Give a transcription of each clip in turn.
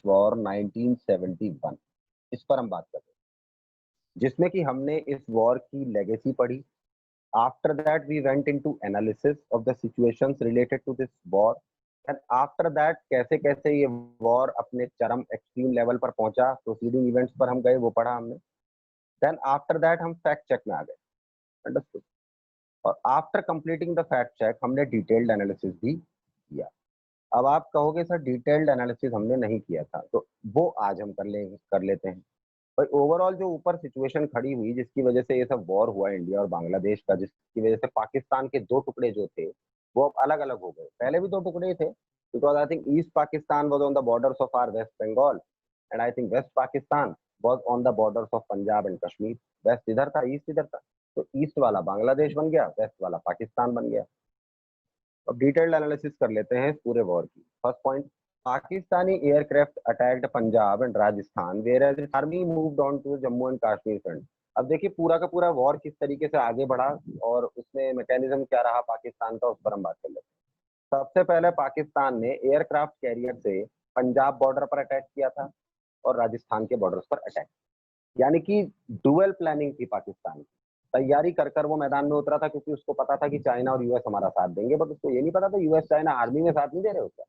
War 1971, इस पर हम बात कर रहे हैं, जिसमें कि हमने इस वॉर की लेगेसी पढ़ी। After that we went into analysis of the situations related to this war, and after that कैसे कैसे ये वॉर अपने चरम एक्सट्रीम लेवल पर पहुंचा, प्रोसीडिंग इवेंट्स पर हम गए, वो पढ़ा हमने। देन आफ्टर दैट हम फैक्ट चेक में आ गए। अंडरस्टूड। और after completing the fact check हमने डिटेल्ड एनालिसिस भी किया। अब आप कहोगे सर डिटेल्ड एनालिसिस हमने नहीं किया था, तो वो आज हम कर लेते हैं। भाई ओवरऑल जो ऊपर सिचुएशन खड़ी हुई जिसकी वजह से ये सब वॉर हुआ इंडिया और बांग्लादेश का, जिसकी वजह से पाकिस्तान के दो टुकड़े जो थे वो अब अलग अलग हो गए। पहले भी दो टुकड़े ही थे, because I think East Pakistan was on the borders of our West Bengal, and I think West Pakistan was on the borders of Punjab and Kashmir. West इधर था, ईस्ट इधर था, तो ईस्ट वाला बांग्लादेश बन गया, वेस्ट वाला पाकिस्तान बन गया। अब डिटेल्ड एनालिसिस कर लेते हैं इस पूरे वॉर की। First point, Pakistani aircraft attacked Punjab and Rajasthan whereas army moved on to Jammu and Kashmir front. अब देखिए पूरा का पूरा वॉर किस तरीके से आगे बढ़ा और उसमें मैकेनिज्म क्या रहा पाकिस्तान का, उस पर हम बात कर लेते हैं। सबसे पहले पाकिस्तान ने एयरक्राफ्ट कैरियर से पंजाब बॉर्डर पर अटैक किया था और राजस्थान के बॉर्डर्स पर अटैक, यानी कि डुअल प्लानिंग थी पाकिस्तान की। तैयारी कर कर वो मैदान में उतरा था, क्योंकि उसको पता था कि चाइना और यूएस हमारा साथ देंगे, बट उसको ये नहीं पता था यूएस चाइना आर्मी में साथ नहीं दे रहे उसका।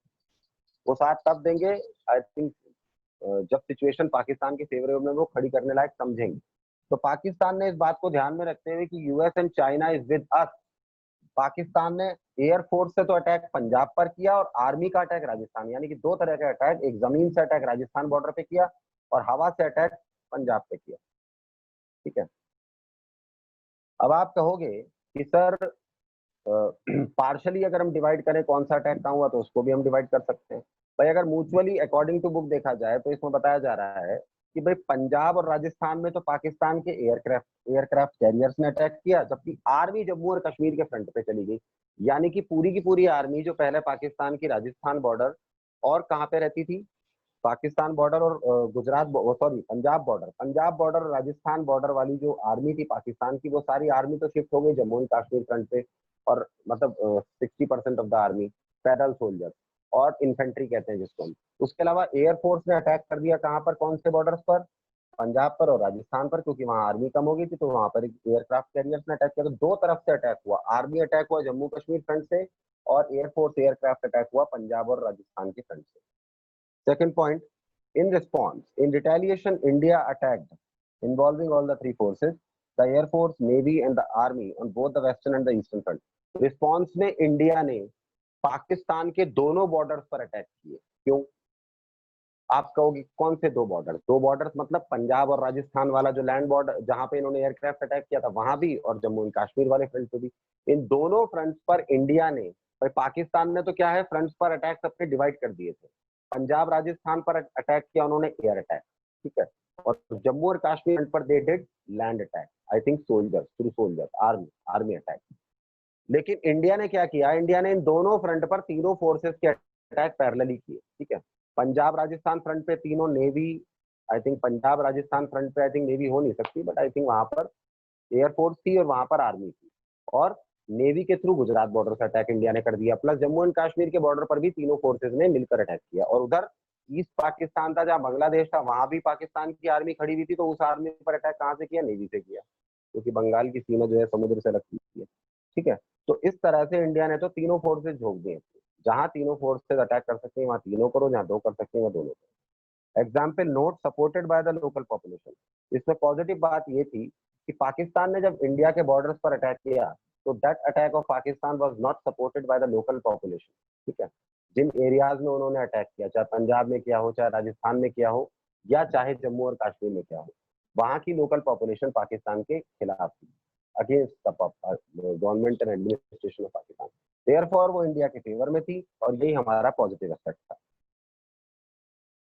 वो साथ तब देंगे आई थिंक जब सिचुएशन पाकिस्तान के फेवर में वो खड़ी करने लायक समझेंगे। तो पाकिस्तान ने इस बात को ध्यान में रखते हुए कि US and China is with us, Pakistan ने एयरफोर्स से तो अटैक पंजाब पर किया और आर्मी का अटैक राजस्थान, यानी कि दो तरह का अटैक, एक जमीन से अटैक राजस्थान बॉर्डर पे किया और हवा से अटैक पंजाब पे किया। ठीक है। अब आप कहोगे कि सर पार्शली अगर हम डिवाइड करें कौन सा अटैक कहाँ हुआ, तो उसको भी हम डिवाइड कर सकते हैं। भाई अगर म्यूचुअली अकॉर्डिंग टू बुक देखा जाए तो इसमें बताया जा रहा है कि भाई पंजाब और राजस्थान में तो पाकिस्तान के एयरक्राफ्ट कैरियर्स ने अटैक किया, जबकि आर्मी जम्मू और कश्मीर के फ्रंट पे चली गई। यानी कि पूरी की पूरी आर्मी जो पहले पाकिस्तान की राजस्थान बॉर्डर और कहाँ पे रहती थी, पाकिस्तान बॉर्डर और गुजरात, सॉरी पंजाब बॉर्डर और राजस्थान बॉर्डर वाली जो आर्मी थी पाकिस्तान की, वो सारी आर्मी तो शिफ्ट हो गई जम्मू एंड कश्मीर फ्रंट पे। और मतलब 60% ऑफ द आर्मी पैदल सोल्जर और इन्फेंट्री कहते हैं जिसको हम। उसके अलावा एयरफोर्स ने अटैक कर दिया कहाँ पर, कौन से बॉर्डर्स पर, पंजाब पर और राजस्थान पर, क्योंकि वहां आर्मी कम हो गई थी, तो वहां पर एयरक्राफ्ट कैरियर्स ने अटैक किया। तो दो तरफ से अटैक हुआ, आर्मी अटैक हुआ जम्मू कश्मीर फ्रंट से और एयरफोर्स एयरक्राफ्ट अटैक हुआ पंजाब और राजस्थान के फ्रंट से। Second point, in response, in retaliation, India attacked, involving all the three forces, the Air Force, Navy, and the Army on both the Western and the Eastern front. Response में India ने पाकिस्तान के दोनों borders पर attack किए। क्यों? आप कहोगे कौन से दो बॉर्डर? दो बॉर्डर्स मतलब पंजाब और राजस्थान वाला जो लैंड बॉर्डर जहां पे इन्होंने एयरक्राफ्ट अटैक किया था वहां भी, और जम्मू एंड कश्मीर वाले फ्रंट पे भी। इन दोनों फ्रंट्स पर इंडिया ने, भाई पाकिस्तान ने तो क्या है फ्रंट्स पर अटैक अपने डिवाइड कर दिए थे। पंजाब राजस्थान पर अटैक किया उन्होंने एयर अटैक, ठीक है, और जम्मू और कश्मीर पर they did land attack, I think soldiers through soldiers, army attack. लेकिन इंडिया ने क्या किया, इंडिया ने इन दोनों फ्रंट पर तीनों फोर्सेस के अटैक पैरेलली किए। ठीक है, पंजाब राजस्थान फ्रंट पे तीनों navy, I think Punjab Rajasthan front पे आई थिंक नेवी हो नहीं सकती, बट आई थिंक वहां पर एयरफोर्स थी और वहां पर आर्मी थी, और नेवी के थ्रू गुजरात बॉर्डर से अटैक इंडिया ने कर दिया। प्लस जम्मू एंड कश्मीर के बॉर्डर पर भी तीनों फोर्सेज ने मिलकर अटैक किया। और उधर ईस्ट पाकिस्तान था जहां बांग्लादेश था, वहां भी पाकिस्तान की आर्मी खड़ी हुई थी, तो उस आर्मी पर अटैक कहां से किया, नेवी से किया, क्योंकि बंगाल की सीमा जो है समुद्र से लगती है। ठीक है, तो इस तरह से इंडिया ने तो तीनों फोर्सेज झोंक दिए। जहां तीनों फोर्सेज अटैक कर सकते हैं वहां तीनों करो, जहां दो कर सकते हैं वहां दोनों करो। Example note, supported by the local population. इसमें पॉजिटिव बात ये थी कि पाकिस्तान ने जब इंडिया के बॉर्डर्स पर अटैक किया, तो that attack of Pakistan was not supported by the local population. ठीक है, जिन एरियाज में उन्होंने अटैक किया, चाहे पंजाब में किया हो, चाहे राजस्थान में किया हो, या चाहे जम्मू और कश्मीर में किया हो, वहां की लोकल पॉपुलेशन पाकिस्तान के खिलाफ थी, against the government and administration of Pakistan. Therefore वो इंडिया के फेवर में थी, और यही हमारा पॉजिटिव एस्पेक्ट था।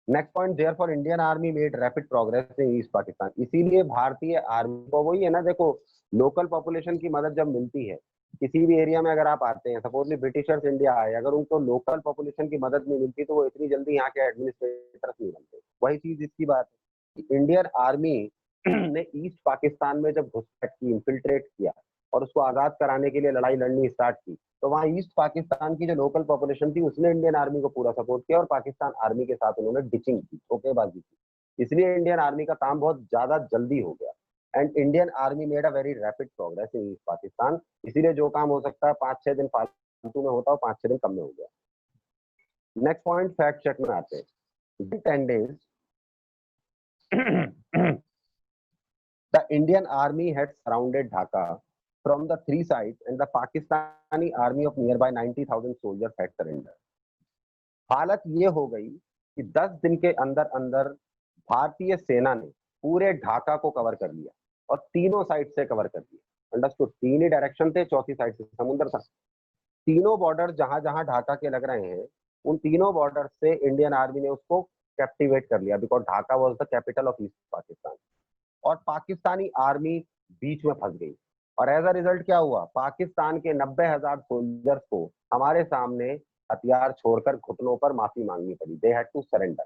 Next point, therefore Indian army made rapid progress in east Pakistan. इसीलिए भारतीय आर्मी को, वही है ना, देखो लोकल पॉपुलेशन की मदद जब मिलती है किसी भी एरिया में, अगर आप आते हैं, सपोजली ब्रिटिशर्स इंडिया आए, अगर उनको लोकल पॉपुलेशन की मदद नहीं मिलती तो वो इतनी जल्दी यहाँ के एडमिनिस्ट्रेटर्स नहीं बनते। वही चीज इसकी बात है, इंडियन आर्मी ने ईस्ट पाकिस्तान में जब घुसपैठ की, इन्फिल्ट्रेट किया, और उसको आजाद कराने के लिए लड़ाई लड़नी स्टार्ट की, तो वहाँ ईस्ट पाकिस्तान की जो लोकल पॉपुलेशन थी उसने इंडियन आर्मी को पूरा सपोर्ट किया और पाकिस्तान आर्मी के साथ उन्होंने डिचिंग की, धोखेबाजी की। इसलिए इंडियन आर्मी का काम बहुत ज्यादा जल्दी हो गया and Indian army made a very rapid progress in east Pakistan. इसीलिए जो काम हो सकता है 5-6 दिन फालतू में होता है, 5-6 दिन कम में हो गया। नेक्स्ट पॉइंट फैक्ट चेक में आते हैं। 10 days the Indian army had surrounded Dhaka from the three sides and the Pakistani army of nearby 90,000 soldiers had surrendered. हालत ये हो गई कि 10 दिन के अंदर अंदर भारतीय सेना ने पूरे ढाका को कवर कर लिया और तीनों साइड से कवर कर लिया। अंडरस्टूड, तीन ही डायरेक्शन थे, चौथी साइड से समुद्र था। तीनों बॉर्डर जहां जहां ढाका के लग रहे हैं उन तीनों बॉर्डर से इंडियन आर्मी ने उसको कैप्टिवेट कर लिया, because Dhaka was the capital of east Pakistan. और पाकिस्तानी आर्मी बीच में फंस गई और एज अ रिजल्ट क्या हुआ, पाकिस्तान के 90,000 सोल्जर्स को हमारे सामने हथियार छोड़कर घुटनों पर माफी मांगनी पड़ी। They had to surrender.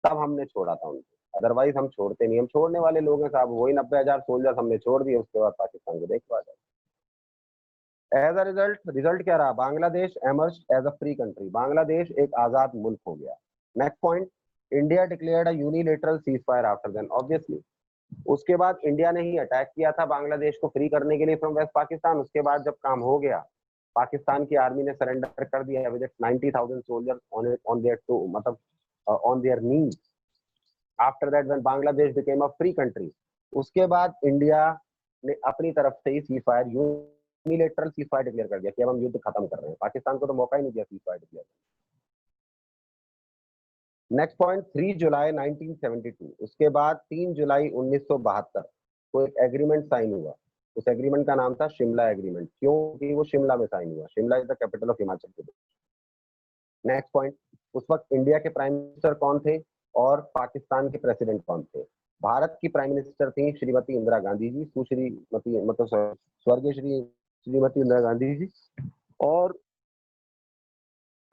तब हमने छोड़ा था उनको, अदरवाइज हम छोड़ते नहीं। हम छोड़ने वाले लोग हैं साहब, वही 90,000 सोल्जर्स हमने छोड़ दिए, उसके बाद पाकिस्तान को देखा जाए। एज अ रिजल्ट क्या रहा, Bangladesh emerge as a free country, Bangladesh एक आजाद मुल्क हो गया। Next point, India declared a unilateral cease fire after then, obviously उसके बाद इंडिया ने ही अटैक किया था बांग्लादेश को फ्री करने के लिए फ्रॉम वेस्ट पाकिस्तान। उसके बाद जब काम हो गया, पाकिस्तान की आर्मी ने सरेंडर कर दिया with 90,000 soldiers on their to, मतलब on their knees. After that when Bangladesh became a free country, उसके बाद इंडिया ने अपनी तरफ से ही cease fire, unilateral seize fire declare कर दिया कि अब हम युद्ध खत्म कर रहे हैं। पाकिस्तान को तो मौका ही नहीं दिया seize fire declare. Next point, 3 जुलाई 1972, उसके बाद 3 जुलाई 1972 को एक एग्रीमेंट साइन हुआ। उस एग्रीमेंट का नाम था शिमला एग्रीमेंट, क्योंकि वो शिमला में साइन हुआ। Shimla is the capital of Himachal Pradesh. Next point, उस वक्त इंडिया के प्राइम मिनिस्टर कौन थे और पाकिस्तान के प्रेसिडेंट कौन थे। भारत की प्राइम मिनिस्टर थी श्रीमती इंदिरा गांधी जी, सुश्रीमती मतलब स्वर्गीय श्रीमती इंदिरा गांधी जी, और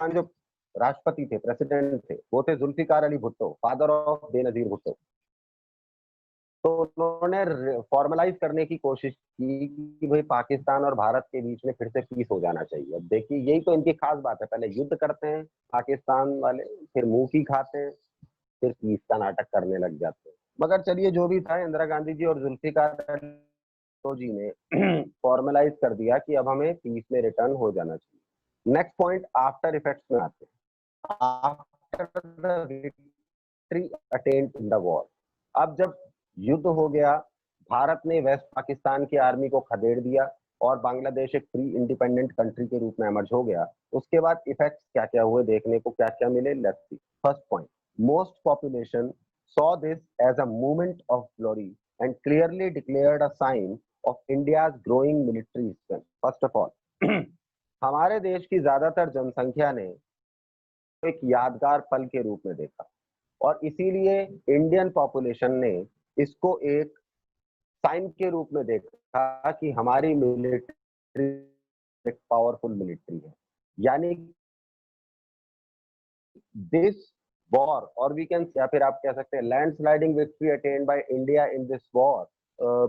जो राष्ट्रपति थे, प्रेसिडेंट थे, वो थे जुल्फिकार अली भुट्टो, फादर ऑफ बेनजीर भुट्टो। तो उन्होंने फॉर्मलाइज करने की कोशिश की कि भाई पाकिस्तान और भारत के बीच में फिर से पीस हो जाना चाहिए। अब देखिए यही तो इनकी खास बात है, पहले युद्ध करते हैं पाकिस्तान वाले, फिर मुंह की खाते हैं, फिर पीस का नाटक करने लग जाते हैं। मगर चलिए जो भी था, इंदिरा गांधी जी और जुल्फिकार भुट्टो जी ने फॉर्मलाइज कर दिया कि अब हमें पीस में रिटर्न हो जाना चाहिए। नेक्स्ट पॉइंट, आफ्टर इफेक्ट्स में आते हैं। After the victory attend in the war, अब जब युद्ध हो गया, भारत ने वेस्ट पाकिस्तान की आर्मी को खदेड़ दिया और बांग्लादेश एक फ्री इंडिपेंडेंट कंट्री के रूप में एमर्ज हो गया। उसके बाद इफेक्ट्स क्या क्या हुए, देखने को क्या क्या मिले, let's see. First point, most population saw this as a moment of glory and clearly declared a sign of India's growing military strength. First of all, हमारे देश की ज्यादातर जनसंख्या ने एक यादगार पल के रूप में देखा और इसीलिए इंडियन पॉपुलेशन ने इसको एक साइन के रूप में देखा कि हमारी मिलिट्री एक पावरफुल मिलिट्री है। यानी दिस वॉर, और वी कैन, या फिर आप कह सकते हैं landsliding victory attend by India in this war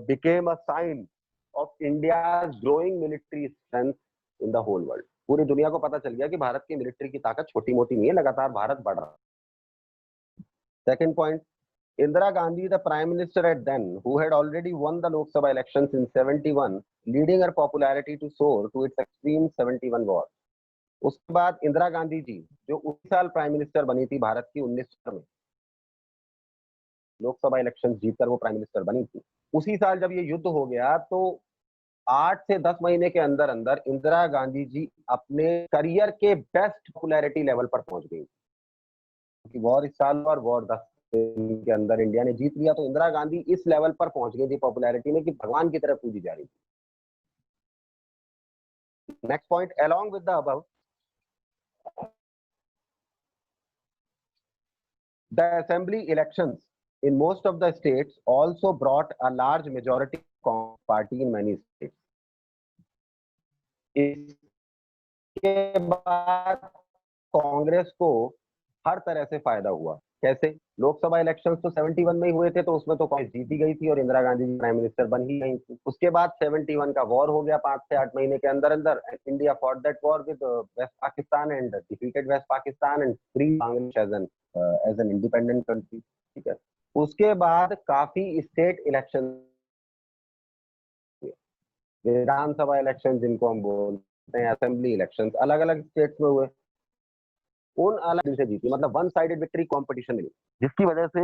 became a sign of India's growing military strength in the whole world. पूरी दुनिया को पता चल गया कि भारत की मिलिट्री की ताकत छोटी मोटी नहीं है, लगातार भारत बढ़ रहा है। Second point, Indira Gandhi, the prime minister at then, who had already won the Lok Sabha elections in 71, leading her popularity to soar to its extreme 71 war. उसके बाद इंदिरा गांधी जी, जो उसी साल प्राइम मिनिस्टर बनी थी भारत की, 19 में लोकसभा इलेक्शन जीतकर वो प्राइम मिनिस्टर बनी थी, उसी साल जब ये युद्ध हो गया तो 8 से 10 महीने के अंदर अंदर इंदिरा गांधी जी अपने करियर के बेस्ट पॉपुलैरिटी लेवल पर पहुंच गई। क्योंकि वॉर इस साल और वॉर 10 के अंदर इंडिया ने जीत लिया, तो इंदिरा गांधी इस लेवल पर पहुंच गई थी पॉपुलैरिटी में कि भगवान की तरफ पूजी जा रही थी। Next point, along with the above, the assembly elections in most of the states also brought a large majority of party in many states. इसके बाद कांग्रेस को हर तरह से फायदा हुआ, कैसे? लोकसभा इलेक्शंस तो 71 में ही हुए थे, तो उसमें तो कांग्रेस जीती गई थी और इंदिरा गांधी जी प्राइम मिनिस्टर बन ही गई थी। उसके बाद 71 का वॉर हो गया 5 से 8 महीने के अंदर अंदर। India fought that war with West Pakistan and defeated West Pakistan and free Bangladesh as an independent country. ठीक है। उसके बाद काफी स्टेट इलेक्शन, विधानसभा इलेक्शन जिनको हम बोलते हैं, असेंबली इलेक्शन अलग अलग स्टेट्स में हुए, उन अलग से जीती, मतलब वन साइडेड विक्ट्री कॉम्पिटिशन में, जिसकी वजह से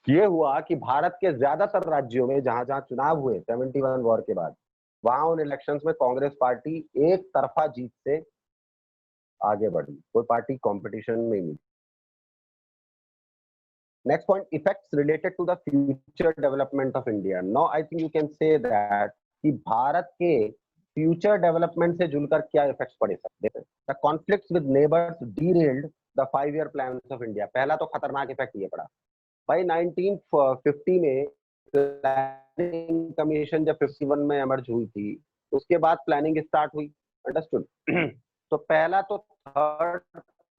ये हुआ कि भारत के ज्यादातर राज्यों में जहां जहां चुनाव हुए 71 वॉर के बाद, वहां उन इलेक्शंस में कांग्रेस पार्टी एक तरफा जीत से आगे बढ़ी, कोई पार्टी कंपटीशन में नहीं। Next point, effects related to the future development of India. Now I think you can say that कि भारत के फ्यूचर डेवलपमेंट से जुड़कर क्या इफेक्ट्स पड़े सकते हैं। The conflicts with neighbours derailed the 5 year plans of India. पहला तो खतरनाक इफेक्ट ये पड़ा भाई, 1950 में प्लानिंग कमीशन जब 51 में एमर्ज हुई थी, उसके बाद प्लानिंग स्टार्ट हुई, अंडरस्टूड। तो पहला तो थर्ड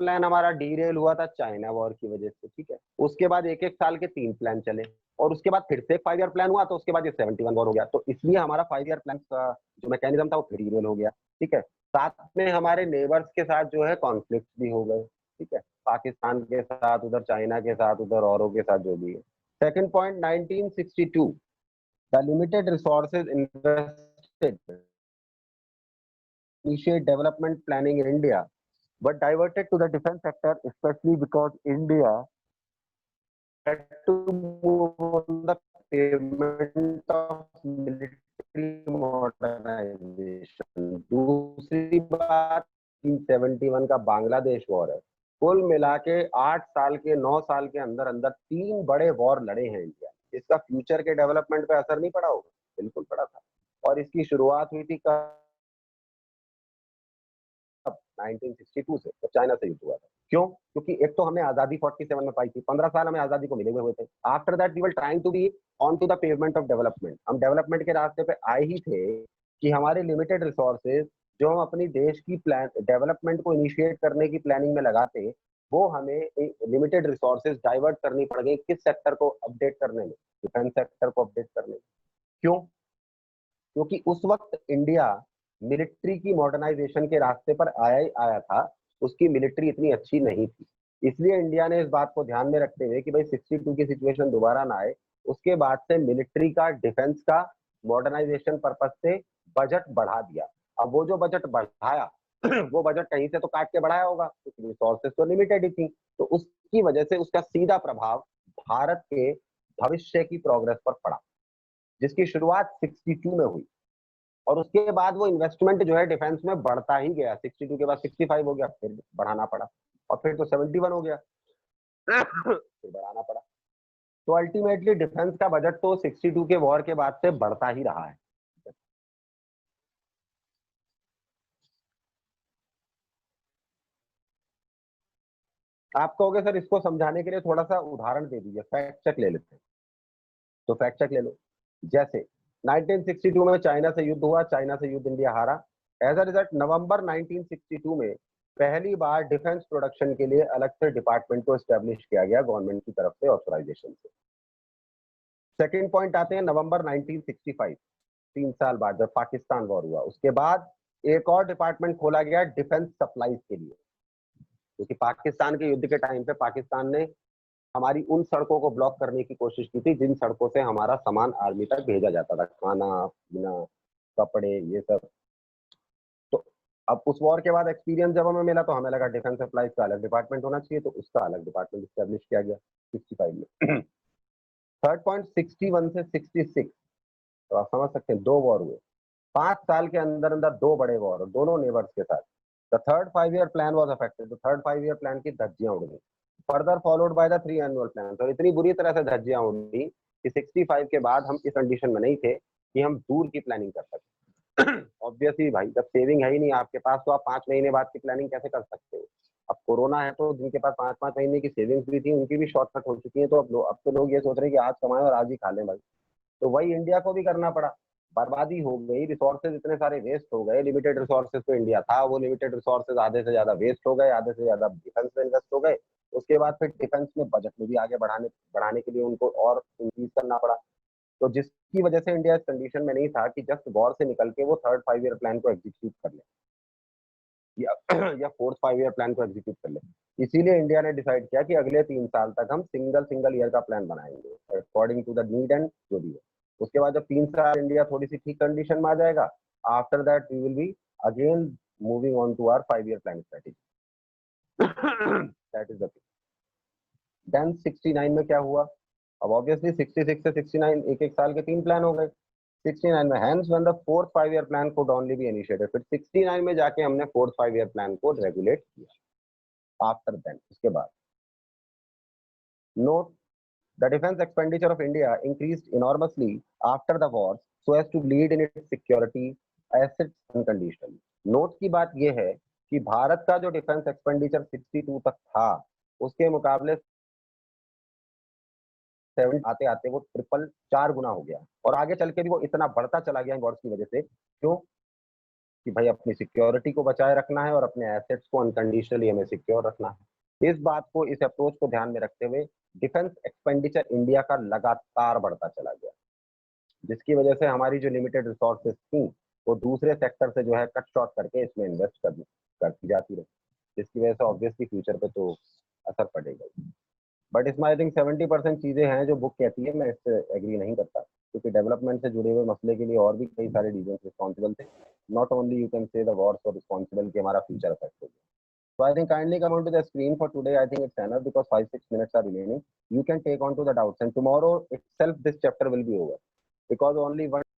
प्लान हमारा डीरेल हुआ था चाइना वॉर की वजह से, ठीक है। उसके बाद एक एक साल के 3 प्लान चले, और उसके बाद फिर से 5 ईयर प्लान हुआ, तो उसके बाद ये 71 वॉर हो गया। तो इसलिए हमारा 5 ईयर प्लान का जो मैकेनिज्म था वो डीरेल हो गया, ठीक है। साथ में हमारे नेबर्स के साथ जो है कॉन्फ्लिक्ट भी हो गए, ठीक है, पाकिस्तान के साथ, उधर चाइना के साथ, उधर औरों के साथ जो भी है। Second point, 1962 the limited resources invested initiate development planning in India but diverted to the defense sector, especially because India had to move on the pavement of military modernization. दूसरी बात, 71 का बांग्लादेश वॉर है, कुल मिला के 8 साल के 9 साल के अंदर अंदर 3 बड़े वॉर लड़े हैं इंडिया। इसका फ्यूचर के डेवलपमेंट पे असर नहीं पड़ा होगा? बिल्कुल पड़ा था। और इसकी शुरुआत हुई थी 1962 से, जब चाइना से युद्ध हुआ था। क्यों? क्योंकि एक तो हमने आजादी 47 में पाई थी, 15 साल हमें आजादी को मिले हुए थे। After that we were trying to be on to the pavement of development. हम डेवलपमेंट के रास्ते पे आए ही थे कि हमारे लिमिटेड रिसोर्सेज जो हम अपनी देश की प्लान डेवलपमेंट को इनिशिएट करने की प्लानिंग में लगाते, वो हमें लिमिटेड रिसोर्सेज डाइवर्ट करनी पड़ गई किस सेक्टर को अपडेट करने में? डिफेंस सेक्टर को अपडेट करने में। क्यों? क्योंकि उस वक्त इंडिया मिलिट्री की मॉडर्नाइजेशन के रास्ते पर आया ही आया था, उसकी मिलिट्री इतनी अच्छी नहीं थी। इसलिए इंडिया ने इस बात को ध्यान में रखते हुए कि भाई 62 की सिचुएशन दोबारा ना आए, उसके बाद से मिलिट्री का, डिफेंस का मॉडर्नाइजेशन पर्पज से बजट बढ़ा दिया। अब वो जो बजट बढ़ाया वो बजट कहीं से तो काट के बढ़ाया होगा, क्योंकि रिसोर्सेज तो लिमिटेड ही थी। तो उसकी वजह से उसका सीधा प्रभाव भारत के भविष्य की प्रोग्रेस पर पड़ा, जिसकी शुरुआत 62 में हुई। और उसके बाद वो इन्वेस्टमेंट जो है डिफेंस में बढ़ता ही गया। 62 के बाद 65 हो गया, फिर बढ़ाना पड़ा, और फिर तो 71 हो गया, फिर बढ़ाना पड़ा। तो अल्टीमेटली डिफेंस का बजट तो 62 के वॉर के बाद से बढ़ता ही रहा है। आप कहोगे सर इसको समझाने के लिए थोड़ा सा उदाहरण दे दीजिए, फैक्ट चेक ले लेते हैं। तो फैक्ट चेक ले लो। जैसे 1962 में चाइना से युद्ध हुआ, चाइना से युद्ध इंडिया हारा। एज अ रिजल्ट नवंबर 1962 में पहली बार डिफेंस प्रोडक्शन के लिए अलग से डिपार्टमेंट को एस्टेब्लिश किया गया गवर्नमेंट की तरफ से, ऑथराइजेशन से। सेकेंड पॉइंट आते हैं नवंबर 1965, 3 साल बाद जब पाकिस्तान वॉर हुआ, उसके बाद एक और डिपार्टमेंट खोला गया डिफेंस सप्लाईज के लिए, क्योंकि पाकिस्तान के युद्ध के टाइम पे पाकिस्तान ने हमारी उन सड़कों को ब्लॉक करने की कोशिश की थी जिन सड़कों से हमारा सामान आर्मी तक भेजा जाता था, खाना पीना, कपड़े, ये सब। तो अब उस वॉर के बाद एक्सपीरियंस जब हमें मिला, तो हमें लगा डिफेंस सप्लाईज का अलग डिपार्टमेंट होना चाहिए, तो उसका अलग डिपार्टमेंट स्टैब्लिश किया गया 65 में। थर्ड पॉइंट, 61 से 66, तो आप समझ सकते हैं 2 वॉर हुए 5 साल के अंदर अंदर, 2 बड़े वॉर, दोनों नेबर्स के साथ। The third 5 year plan was affected, तो थर्ड 5 ईयर प्लान की धज्जियां उड़ गई। Further followed by the 3 annual plan, तो इतनी बुरी तरह से धज्जियां उड़ी कि 65 के बाद हम इस कंडीशन में नहीं थे कि हम दूर की प्लानिंग कर सकते। ऑब्वियसली भाई, जब सेविंग है ही नहीं आपके पास, तो आप 5 महीने बाद की प्लानिंग कैसे कर सकते हो? अब कोरोना है, तो जिनके पास 5-5 महीने की सेविंग्स भी थी, उनकी भी शॉर्टकट हो चुकी है। तो अब तो लोग ये सोच रहे हैं कि आज कमाएं और आज ही खा लें भाई। तो वही इंडिया को भी करना पड़ा, बर्बादी हो गई, रिसोर्सेज इतने सारे वेस्ट हो गए। लिमिटेड रिसोर्सेज तो इंडिया था, वो लिमिटेड रिसोर्सेज आधे से ज्यादा वेस्ट हो गए, आधे से ज्यादा डिफेंस में इन्वेस्ट हो गए। उसके बाद फिर डिफेंस में बजट में भी आगे बढ़ाने के लिए उनको और इंक्रीज करना पड़ा। तो जिसकी वजह से इंडिया इस कंडीशन में नहीं था कि जस्ट वॉर से निकल के वो थर्ड 5 ईयर प्लान को एग्जीक्यूट कर ले या या फोर्थ 5 ईयर प्लान को एग्जीक्यूट कर ले। इसीलिए इंडिया ने डिसाइड किया कि अगले 3 साल तक हम सिंगल ईयर का प्लान बनाएंगे according to the need and जो भी है। उसके बाद जब 3 साल इंडिया थोड़ी सी ठीक कंडीशन में आ जाएगा, after that we will be again moving on to our 5 year plan strategy. That is the thing. Then 69 में क्या हुआ? अब ऑब्वियसली 66 से 69 एक साल के 3 प्लान हो गए। 69 में hence when the fourth 5 year plan could only be initiated, फिर 69 में जाके हमने fourth 5 year plan को रेगुलेट किया। आफ्टर देन उसके बाद note the defence expenditure of India increased enormously after the war so as to lead in its security assets unconditionally. Note की बात यह है कि भारत का जो डिफेंस एक्सपेंडिचर 62 तक था उसके मुकाबले 7 आते आते वो ट्रिपल 4 गुना हो गया और आगे चल के भी वो इतना बढ़ता चला गया वॉर्स की वजह से। क्यों? कि भाई अपनी सिक्योरिटी को बचाए रखना है और अपने एसेट्स को अनकंडीशनली हमें सिक्योर रखना है। इस बात को, इस अप्रोच को ध्यान में रखते हुए डिफेंस एक्सपेंडिचर इंडिया का लगातार बढ़ता चला गया, जिसकी वजह से हमारी जो लिमिटेड रिसोर्सेज थी वो दूसरे सेक्टर से जो है कट शॉर्ट करके इसमें इन्वेस्ट करती जाती रही, जिसकी वजह से ऑब्वियसली फ्यूचर पे तो असर पड़ेगा। बट इसमें आई थिंक 70% चीजें हैं जो बुक कहती है, मैं इससे एग्री नहीं करता, क्योंकि डेवलपमेंट से जुड़े हुए मसले के लिए और भी कई सारे रीजन रिस्पॉन्सिबल थे। नॉट ओनली यू कैन से द वॉर्स और रिस्पॉन्सिबल कि हमारा फ्यूचर अफेक्ट हो गया। So I think kindly come onto the screen for today. I think it's enough because 5-6 minutes are remaining. You can take on to the doubts and tomorrow itself this chapter will be over because only one